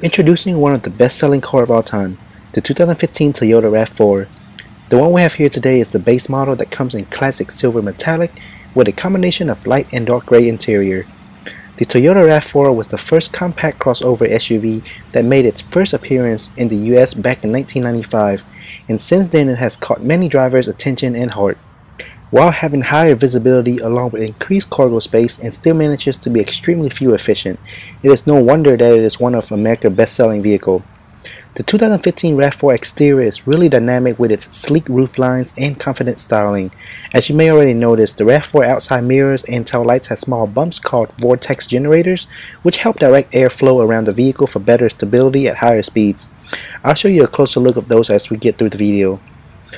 Introducing one of the best-selling car of all time, the 2015 Toyota RAV4. The one we have here today is the base model that comes in classic silver metallic with a combination of light and dark gray interior. The Toyota RAV4 was the first compact crossover SUV that made its first appearance in the US back in 1995, and since then it has caught many drivers' attention and heart. While having higher visibility along with increased cargo space and still manages to be extremely fuel efficient, it is no wonder that it is one of America's best-selling vehicles. The 2015 RAV4 exterior is really dynamic with its sleek roof lines and confident styling. As you may already notice, the RAV4 outside mirrors and tail lights have small bumps called vortex generators, which help direct airflow around the vehicle for better stability at higher speeds. I'll show you a closer look of those as we get through the video.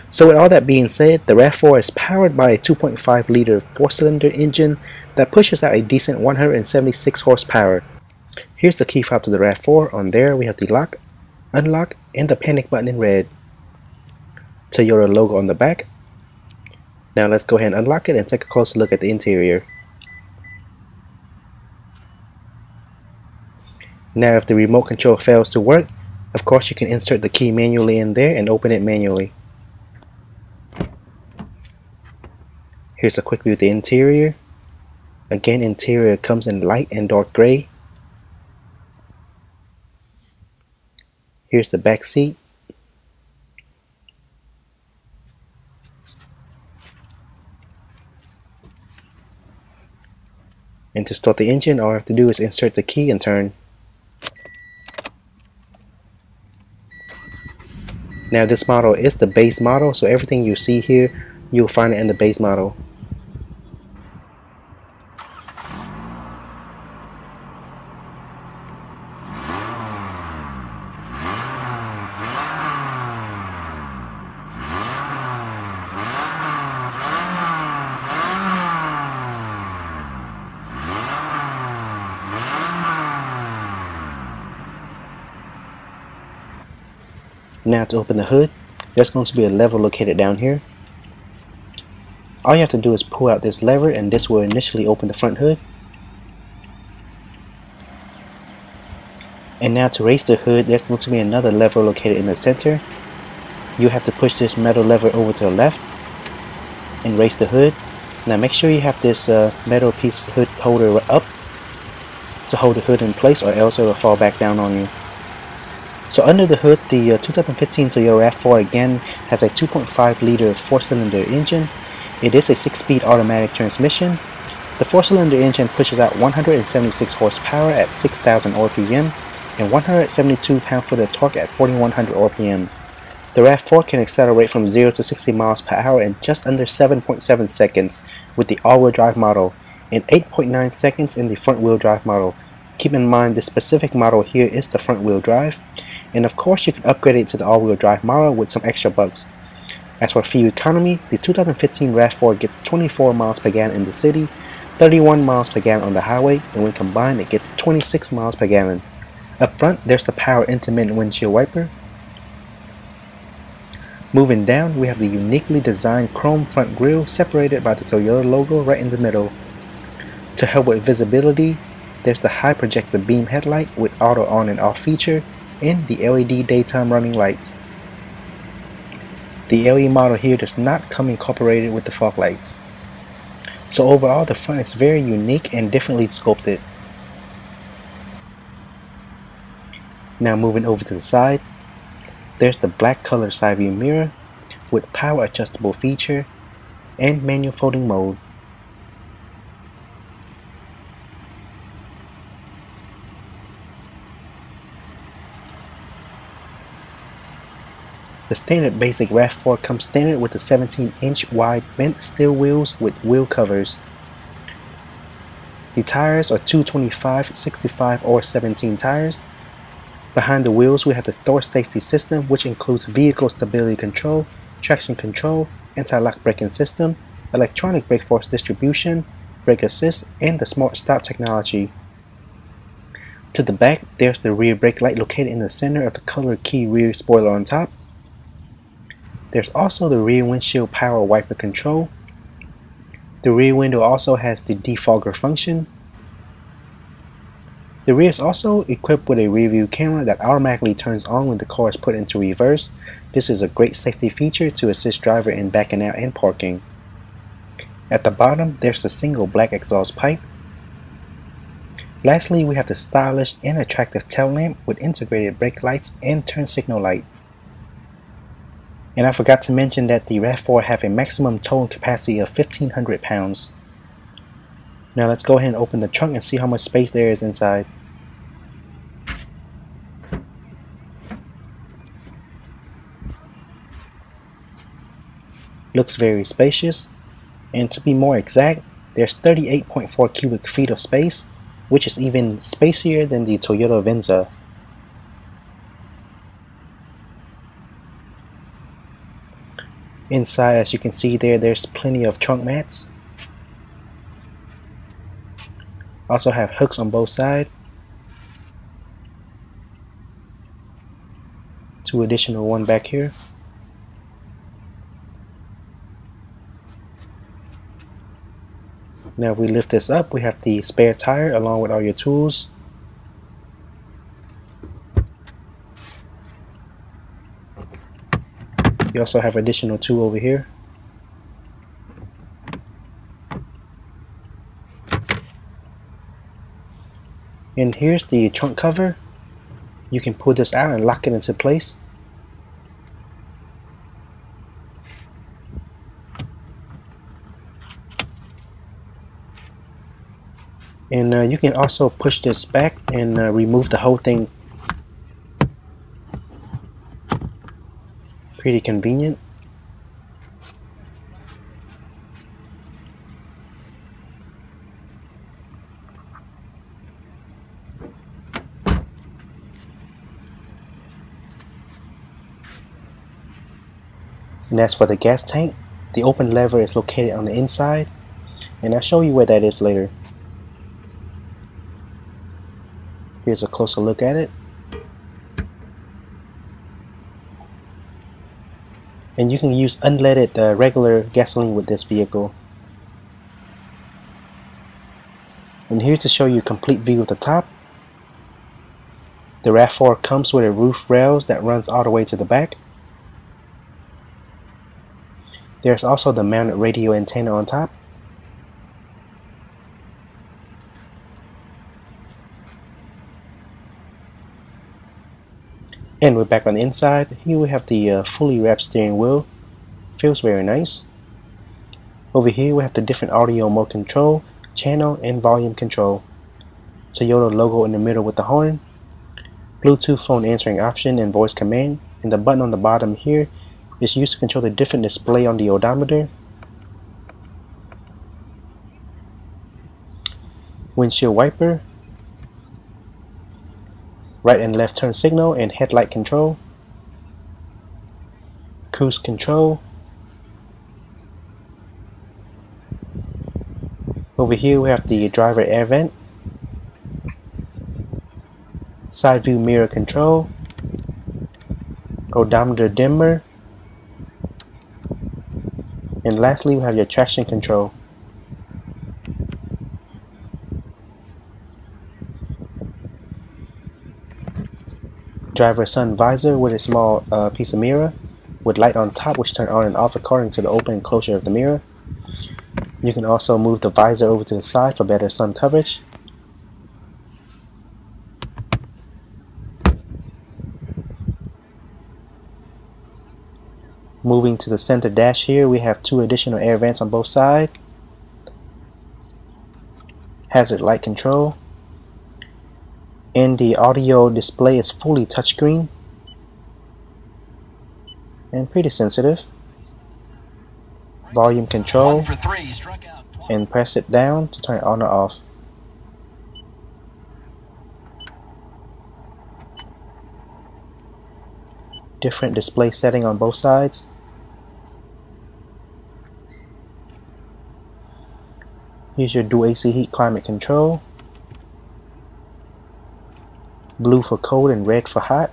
So with all that being said, the RAV4 is powered by a 2.5 liter 4-cylinder engine that pushes out a decent 176 horsepower. Here's the key fob to the RAV4. On there we have the lock, unlock, and the panic button in red. Toyota logo on the back. Now let's go ahead and unlock it and take a closer look at the interior. Now if the remote control fails to work, of course you can insert the key manually in there and open it manually. Here's a quick view of the interior. Again, interior comes in light and dark gray. Here's the back seat. And to start the engine, all I have to do is insert the key and turn. Now this model is the base model, so everything you see here, you'll find it in the base model. Now to open the hood, there's going to be a lever located down here. All you have to do is pull out this lever and this will initially open the front hood. And now to raise the hood, there's going to be another lever located in the center. You have to push this metal lever over to the left and raise the hood. Now make sure you have this metal piece hood holder up to hold the hood in place, or else it will fall back down on you. So under the hood, the 2015 Toyota RAV4 again has a 2.5 liter 4-cylinder engine. It is a 6-speed automatic transmission. The 4-cylinder engine pushes out 176 horsepower at 6,000 RPM and 172 pound-foot of torque at 4,100 RPM. The RAV4 can accelerate from 0 to 60 miles per hour in just under 7.7 seconds with the all-wheel drive model and 8.9 seconds in the front-wheel drive model. Keep in mind this specific model here is the front-wheel drive, and of course you can upgrade it to the all-wheel drive model with some extra bucks. As for fuel economy, the 2015 RAV4 gets 24 miles per gallon in the city, 31 miles per gallon on the highway, and when combined it gets 26 miles per gallon. Up front, there's the power intermittent windshield wiper. Moving down, we have the uniquely designed chrome front grille separated by the Toyota logo right in the middle. To help with visibility, there's the high projector beam headlight with auto on and off feature and the LED daytime running lights. The LED model here does not come incorporated with the fog lights. So overall, the front is very unique and differently sculpted. Now moving over to the side, there's the black color side view mirror with power adjustable feature and manual folding mode. The standard basic RAV4 comes standard with the 17-inch wide bent steel wheels with wheel covers. The tires are 225, 65, or 17 tires. Behind the wheels we have the door safety system, which includes vehicle stability control, traction control, anti-lock braking system, electronic brake force distribution, brake assist, and the smart stop technology. To the back, there's the rear brake light located in the center of the color key rear spoiler on top. There's also the rear windshield power wiper control. The rear window also has the defogger function. The rear is also equipped with a rear view camera that automatically turns on when the car is put into reverse. This is a great safety feature to assist driver in backing out and parking. At the bottom, there's a single black exhaust pipe. Lastly, we have the stylish and attractive tail lamp with integrated brake lights and turn signal light. And I forgot to mention that the RAV4 have a maximum towing capacity of 1,500 pounds. Now let's go ahead and open the trunk and see how much space there is inside. Looks very spacious, and to be more exact, there's 38.4 cubic feet of space, which is even spacier than the Toyota Venza. Inside, as you can see there's plenty of trunk mats. Also have hooks on both sides. 2 additional one back here. Now if we lift this up, we have the spare tire along with all your tools. You also have additional 2 over here. And here's the trunk cover. You can pull this out and lock it into place. And you can also push this back and remove the whole thing. Pretty convenient. And as for the gas tank, the open lever is located on the inside, and I'll show you where that is later. Here's a closer look at it. And you can use unleaded regular gasoline with this vehicle. And here to show you a complete view of the top. The RAV4 comes with a roof rails that runs all the way to the back. There's also the mounted radio antenna on top. And we're back on the inside. Here we have the fully wrapped steering wheel. Feels very nice. Over here we have the different audio mode control, channel and volume control. Toyota logo in the middle with the horn. Bluetooth phone answering option and voice command. And the button on the bottom here is used to control the different display on the odometer. Windshield wiper. Right and left turn signal and headlight control. Cruise control. Over here we have the driver air vent. Side view mirror control. Odometer dimmer. And lastly we have your traction control. Driver sun visor with a small piece of mirror with light on top which turn on and off according to the open and closure of the mirror. You can also move the visor over to the side for better sun coverage. Moving to the center dash here, we have 2 additional air vents on both sides. Hazard light control. And the audio display is fully touchscreen and pretty sensitive. Volume control, and press it down to turn it on or off. Different display setting on both sides. Here's your dual AC heat climate control. Blue for cold and red for hot.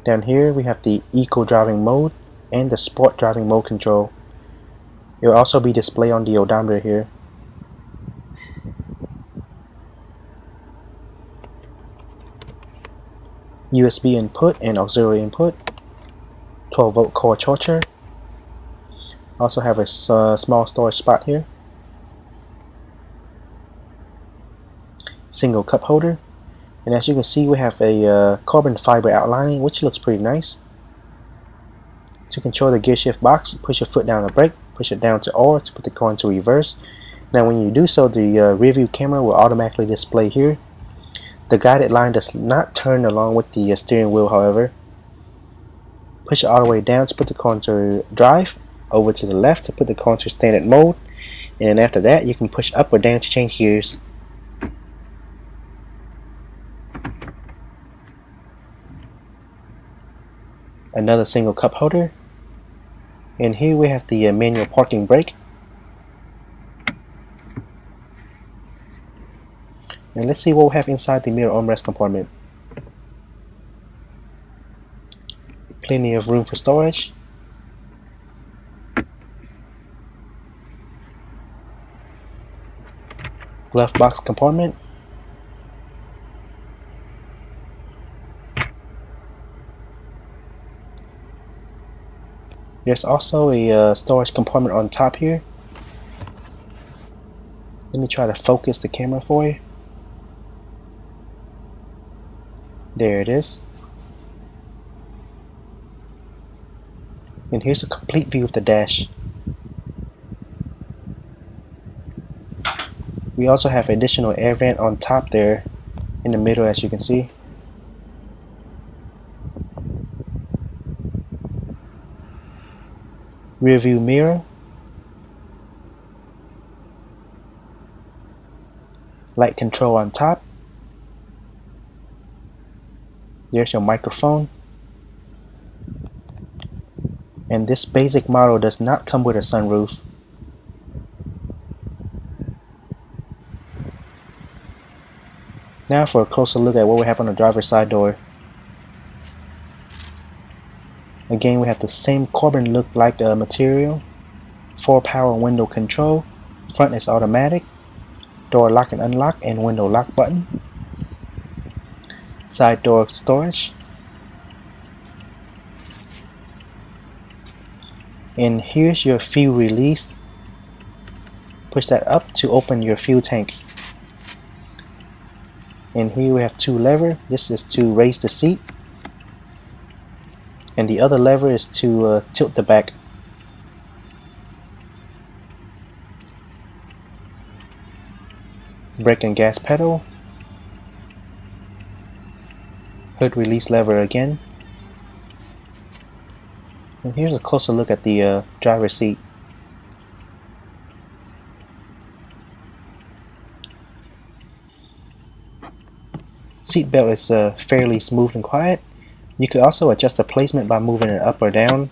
Down here we have the eco driving mode and the sport driving mode control. It will also be displayed on the odometer here. USB input and auxiliary input, 12-volt core charger. Also have a small storage spot here. Single cup holder, and as you can see we have a carbon fiber outlining which looks pretty nice. To control the gear shift box, push your foot down the brake, push it down to R to put the car into reverse. Now when you do so, the rear view camera will automatically display here. The guided line does not turn along with the steering wheel, however. Push it all the way down to put the car into drive, over to the left to put the car into standard mode, and then after that you can push up or down to change gears. Another single cup holder, and here we have the manual parking brake. And let's see what we have inside the mirror armrest compartment. Plenty of room for storage. Glove box compartment. There's also a storage compartment on top here. Let me try to focus the camera for you. There it is. And here's a complete view of the dash. We also have additional air vent on top there in the middle, as you can see. Rear view mirror. Light control on top. There's your microphone. And this basic model does not come with a sunroof. Now for a closer look at what we have on the driver's side door. Again, we have the same carbon look-like material. 4 power window control. Front is automatic. Door lock and unlock and window lock button. Side door storage. And here's your fuel release. Push that up to open your fuel tank. And here we have 2 levers. This is to raise the seat, and the other lever is to tilt the back. Brake and gas pedal. Hood release lever again. And here's a closer look at the driver's seat. Seat belt is fairly smooth and quiet. You could also adjust the placement by moving it up or down.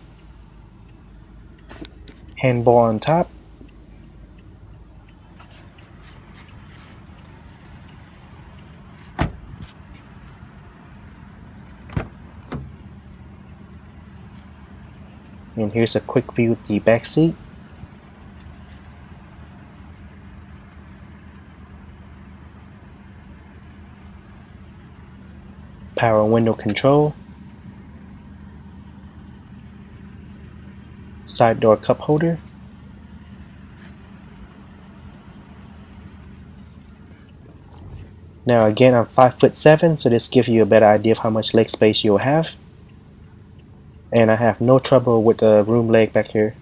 Handbar on top. And here's a quick view of the back seat. Power window control. Side door cup holder. Now again, I'm 5'7", so this gives you a better idea of how much leg space you'll have. And I have no trouble with the room leg back here.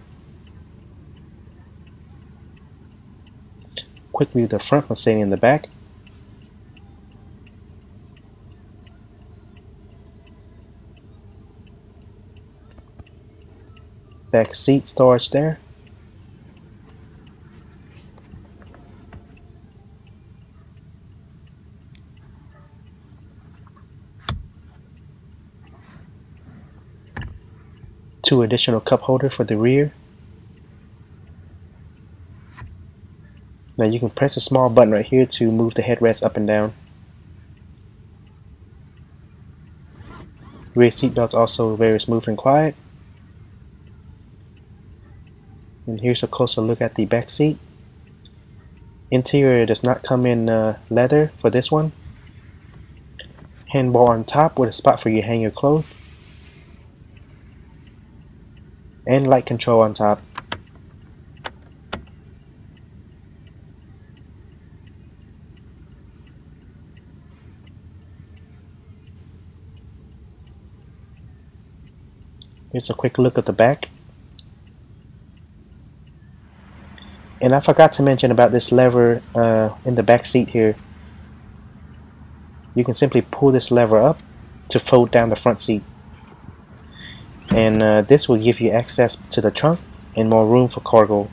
Quick view of the front when sitting in the back. Back seat storage there. Two additional cup holder for the rear. Now you can press a small button right here to move the headrest up and down. Rear seat belt's also very smooth and quiet. And here's a closer look at the back seat. Interior does not come in leather for this one. handbar on top with a spot for you to hang your clothes, and light control on top. Here's a quick look at the back. And I forgot to mention about this lever in the back seat here. You can simply pull this lever up to fold down the front seat. And this will give you access to the trunk and more room for cargo.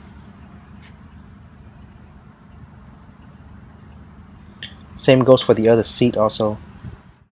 Same goes for the other seat also.